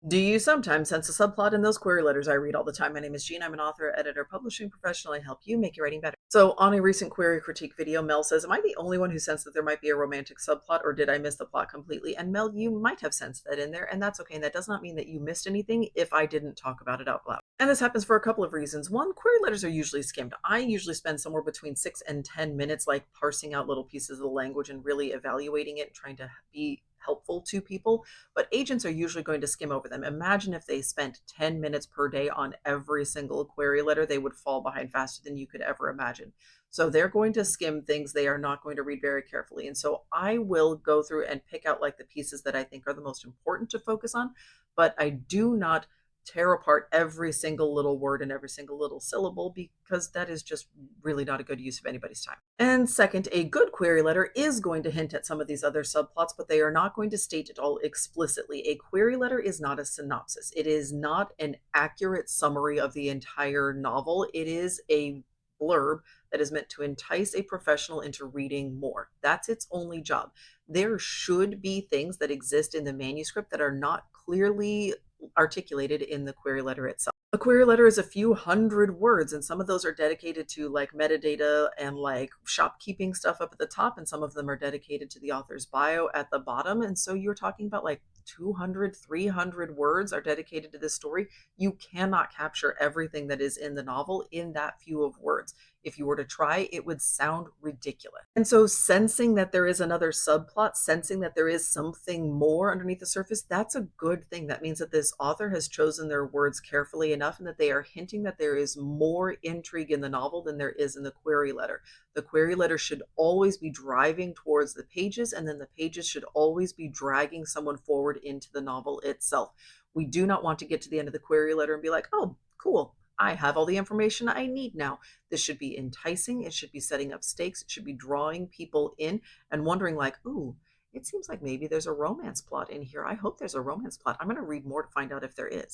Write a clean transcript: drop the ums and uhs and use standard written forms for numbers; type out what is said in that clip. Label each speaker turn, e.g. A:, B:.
A: Do you sometimes sense a subplot in those query letters I read all the time? My name is Jean. I'm an author, editor, publishing professional. I help you make your writing better. So, on a recent query critique video, Mel says, am I the only one who sensed that there might be a romantic subplot, or did I miss the plot completely? And Mel, you might have sensed that in there, and that's okay. And that does not mean that you missed anything if I didn't talk about it out loud. And this happens for a couple of reasons. One, query letters are usually skimmed. I usually spend somewhere between 6 and 10 minutes, like parsing out little pieces of the language and really evaluating it and trying to be helpful to people, but agents are usually going to skim over them. Imagine if they spent 10 minutes per day on every single query letter, they would fall behind faster than you could ever imagine. So they're going to skim things, they are not going to read very carefully. And so I will go through and pick out like the pieces that I think are the most important to focus on, but I do not tear apart every single little word and every single little syllable because that is just really not a good use of anybody's time. And second, a good query letter is going to hint at some of these other subplots, but they are not going to state it all explicitly. A query letter is not a synopsis. It is not an accurate summary of the entire novel. It is a blurb that is meant to entice a professional into reading more. That's its only job. There should be things that exist in the manuscript that are not clearly articulated in the query letter itself. A query letter is a few hundred words, and some of those are dedicated to like metadata and like shopkeeping stuff up at the top, and some of them are dedicated to the author's bio at the bottom. And so you're talking about like 200, 300 words are dedicated to this story. You cannot capture everything that is in the novel in that few of words. If you were to try, it would sound ridiculous. And so, sensing that there is another subplot, sensing that there is something more underneath the surface, that's a good thing. That means that this author has chosen their words carefully enough and that they are hinting that there is more intrigue in the novel than there is in the query letter. The query letter should always be driving towards the pages, and then the pages should always be dragging someone forward into the novel itself. We do not want to get to the end of the query letter and be like, oh, cool. I have all the information I need now. This should be enticing. It should be setting up stakes. It should be drawing people in and wondering, like, ooh, it seems like maybe there's a romance plot in here. I hope there's a romance plot. I'm going to read more to find out if there is.